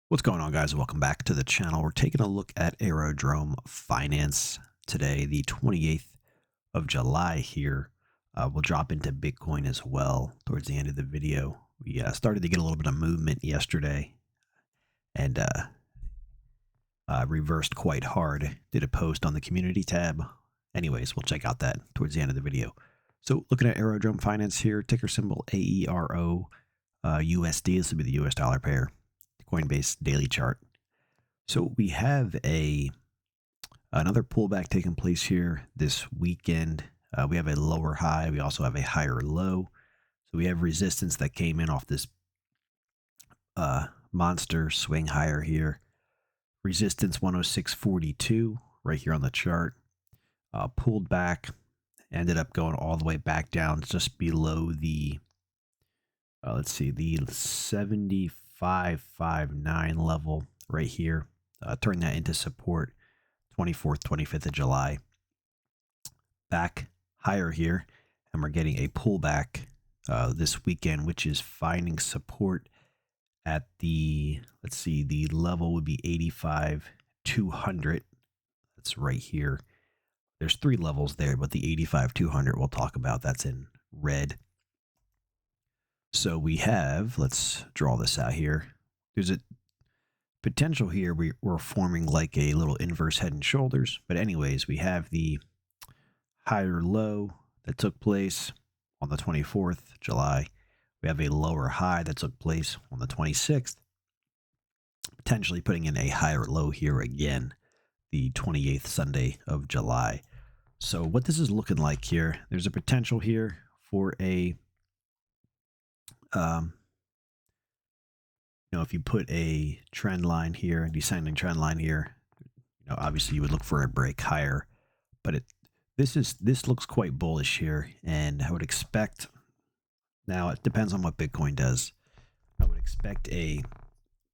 What's going on, guys? Welcome back to the channel. We're taking a look at Aerodrome Finance today, the 28th of July here. We'll drop into Bitcoin as well towards the end of the video. We started to get a little bit of movement yesterday and reversed quite hard. Did a post on the community tab. Anyways, we'll check out that towards the end of the video. So looking at Aerodrome Finance here, ticker symbol AERO USD. This will be the US dollar pair. Coinbase daily chart. So we have another pullback taking place here this weekend. We have a lower high. We also have a higher low. So we have resistance that came in off this monster swing higher here. Resistance 106.42 right here on the chart. Pulled back, ended up going all the way back down just below the let's see, the 75.59 level right here. Turn that into support, 24th, 25th of July. Back higher here, and we're getting a pullback this weekend, which is finding support at the, let's see, the level would be 85.200. That's right here. There's three levels there, but the 85.200 we'll talk about. That's in red. So we have, let's draw this out here. There's a potential here. We're forming like a little inverse head and shoulders. But anyways, we have the higher low that took place on the 24th July. We have a lower high that took place on the 26th. Potentially putting in a higher low here again, the 28th Sunday of July. So what this is looking like here, there's a potential here for a if you put a trend line here, descending trend line here, obviously you would look for a break higher, but this looks quite bullish here, and I would expect, now it depends on what Bitcoin does, I would expect a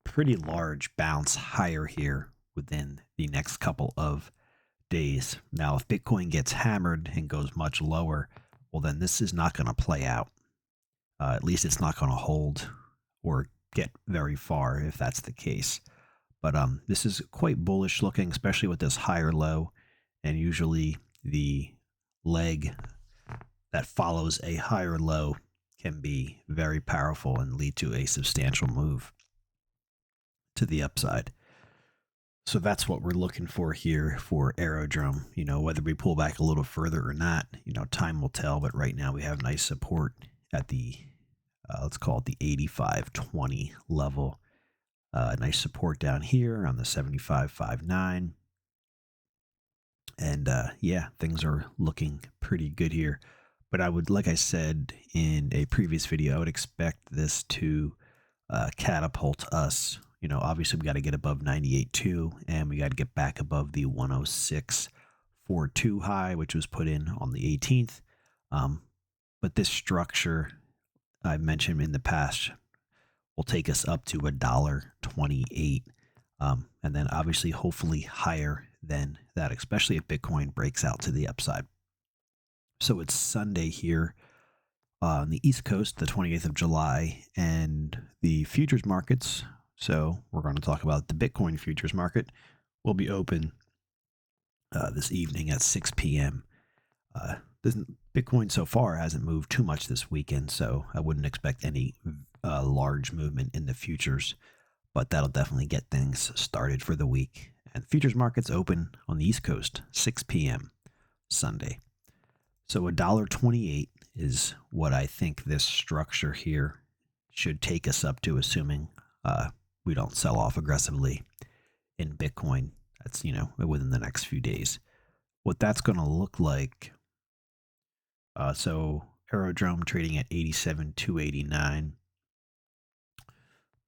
pretty large bounce higher here within the next couple of days. Now, if Bitcoin gets hammered and goes much lower, well, then this is not going to play out. At least it's not going to hold or get very far if that's the case. But this is quite bullish looking, especially with this higher low. And usually the leg that follows a higher low can be very powerful and lead to a substantial move to the upside. So that's what we're looking for here for Aerodrome. Whether we pull back a little further or not, time will tell. But right now we have nice support at the let's call it the 85.20 level. Nice support down here on the 75.59. And yeah, things are looking pretty good here. But I would, like I said in a previous video, I would expect this to catapult us. Obviously we got to get above 98.2, and we got to get back above the 106.42 high, which was put in on the 18th. But this structure I mentioned in the past will take us up to $1.28, and then obviously hopefully higher than that, especially if Bitcoin breaks out to the upside. So it's Sunday here on the East Coast, the 28th of July, and the futures markets. So we're going to talk about the Bitcoin futures market will be open this evening at 6 p.m. Bitcoin so far hasn't moved too much this weekend, so I wouldn't expect any large movement in the futures, but that'll definitely get things started for the week. And futures markets open on the East Coast, 6 p.m. Sunday. So $1.28 is what I think this structure here should take us up to, assuming we don't sell off aggressively in Bitcoin. That's, within the next few days. What that's going to look like. So Aerodrome trading at 87.289,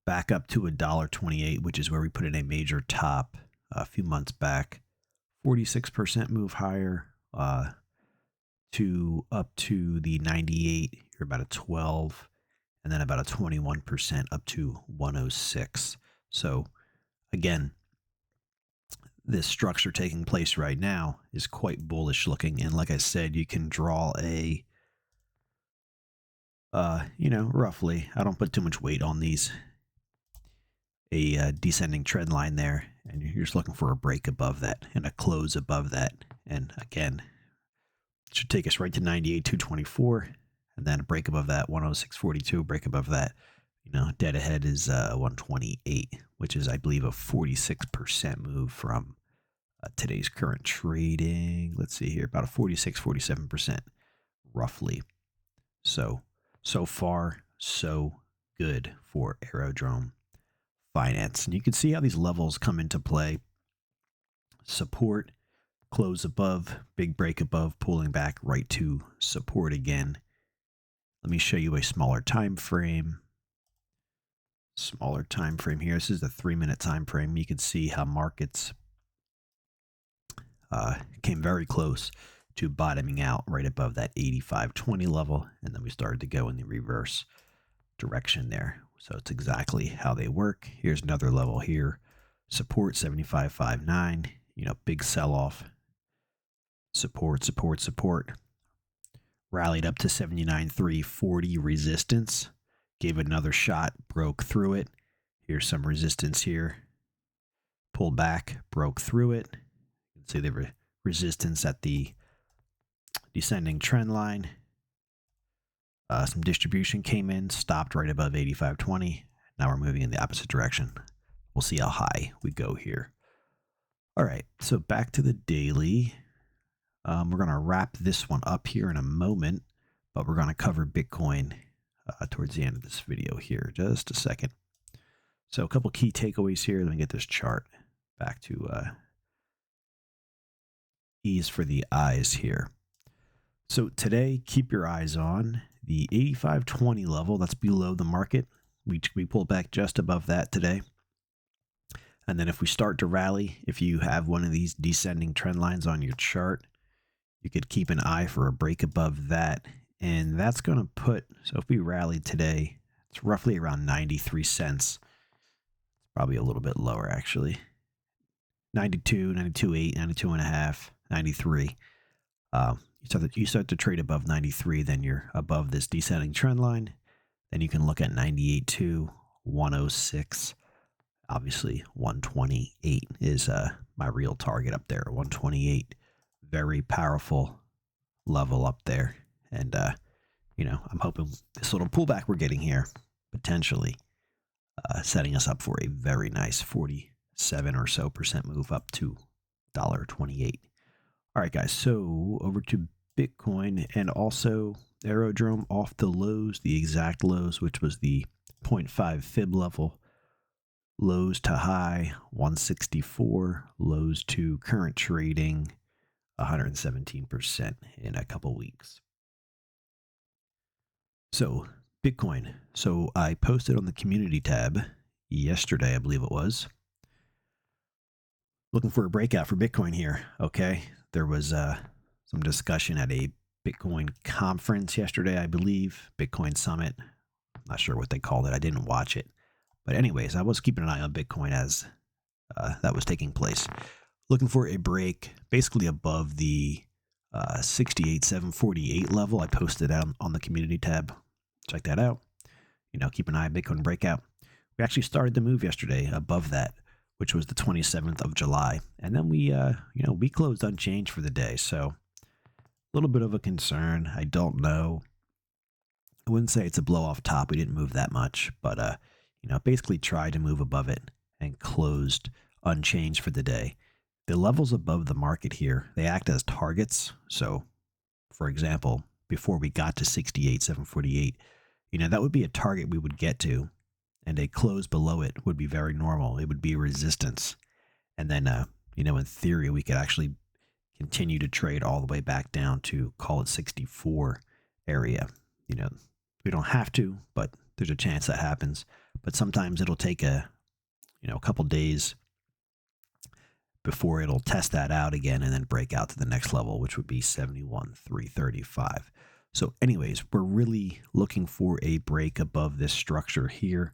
back up to $1.28, which is where we put in a major top a few months back. 46% move higher to up to the 98. You're about a 12, and then about a 21% up to 106. So again, this structure taking place right now is quite bullish looking. And like I said, you can draw a, roughly, I don't put too much weight on these, a descending trend line there, and you're just looking for a break above that and a close above that. And again, it should take us right to 98,224, and then a break above that 106.42, break above that. Dead ahead is 128, which is, I believe, a 46% move from today's current trading. Let's see here, about a 47% roughly. So far, so good for Aerodrome Finance. And you can see how these levels come into play. Support, close above, big break above, pulling back right to support again. Let me show you a smaller time frame. Smaller time frame here. This is the 3-minute time frame. You can see how markets came very close to bottoming out right above that 85.20 level, and then we started to go in the reverse direction there. So it's exactly how they work. Here's another level here. Support 75.59. Big sell-off. Support. Rallied up to 79.340 resistance. Gave another shot, broke through it. Here's some resistance here. Pulled back, broke through it. You can see the resistance at the descending trend line. Some distribution came in, stopped right above 85.20. Now we're moving in the opposite direction. We'll see how high we go here. All right, so back to the daily. We're going to wrap this one up here in a moment, but we're going to cover Bitcoin towards the end of this video here. Just a second. So a couple key takeaways here. Let me get this chart back to ease for the eyes here. So today, keep your eyes on the 85.20 level. That's below the market. We pulled back just above that today. And then if we start to rally, if you have one of these descending trend lines on your chart, you could keep an eye for a break above that. And that's going to put, so if we rally today, it's roughly around 93 cents. It's probably a little bit lower, actually. 92, 92.8, 92.5, 93. You start to trade above 93, then you're above this descending trend line. Then you can look at 98.2, 106. Obviously, 128 is my real target up there. 128, very powerful level up there. And, I'm hoping this little pullback we're getting here, potentially setting us up for a very nice 47 or so % move up to $1.28. All right, guys, so over to Bitcoin and also Aerodrome off the lows, the exact lows, which was the 0.5 fib level. Lows to high, 164. Lows to current trading, 117% in a couple weeks. So, Bitcoin. So, I posted on the community tab yesterday, I believe it was, looking for a breakout for Bitcoin here. Okay. There was some discussion at a Bitcoin conference yesterday, I believe, Bitcoin Summit. I'm not sure what they called it. I didn't watch it. But anyways, I was keeping an eye on Bitcoin as that was taking place. Looking for a break basically above the 68,748 level. I posted that on the community tab. Check that out. Keep an eye on Bitcoin breakout. We actually started the move yesterday above that, which was the 27th of July. And then we closed unchanged for the day. So a little bit of a concern. I don't know. I wouldn't say it's a blow off top. We didn't move that much, but basically tried to move above it and closed unchanged for the day. The levels above the market here, they act as targets. So, for example, before we got to 68,748, that would be a target we would get to, and a close below it would be very normal. It would be resistance. And then, in theory, we could actually continue to trade all the way back down to, call it 64 area. We don't have to, but there's a chance that happens. But sometimes it'll take a couple days before it'll test that out again and then break out to the next level, which would be 71,335. So anyways, we're really looking for a break above this structure here.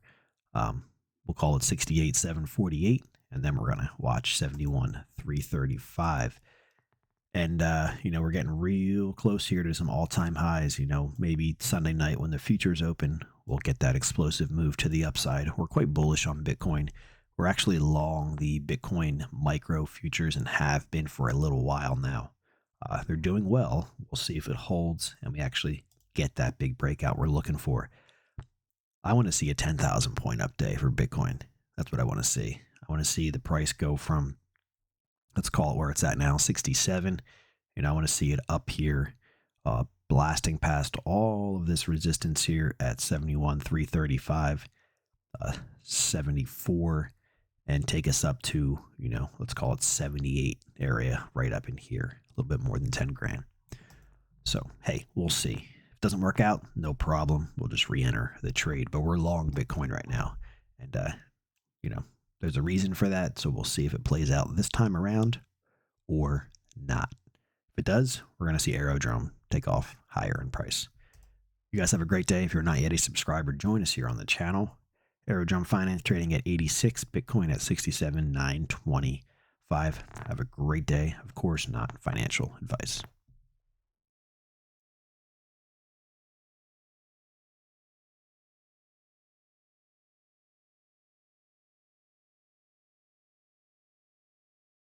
We'll call it 68,748, and then we're going to watch 71,335. And, we're getting real close here to some all-time highs. Maybe Sunday night when the futures open, we'll get that explosive move to the upside. We're quite bullish on Bitcoin. We're actually long the Bitcoin micro futures and have been for a little while now. They're doing well. We'll see if it holds and we actually get that big breakout we're looking for. I want to see a 10,000 point up day for Bitcoin. That's what I want to see. I want to see the price go from, let's call it where it's at now, 67. I want to see it up here, blasting past all of this resistance here at 71,335, 74, and take us up to, let's call it 78 area right up in here, a little bit more than 10 grand. So, hey, we'll see. If it doesn't work out, no problem. We'll just re-enter the trade. But we're long Bitcoin right now. And, there's a reason for that. So we'll see if it plays out this time around or not. If it does, we're going to see Aerodrome take off higher in price. You guys have a great day. If you're not yet a subscriber, join us here on the channel. Aerodrome Finance trading at 86, Bitcoin at 67,925. Have a great day. Of course, not financial advice.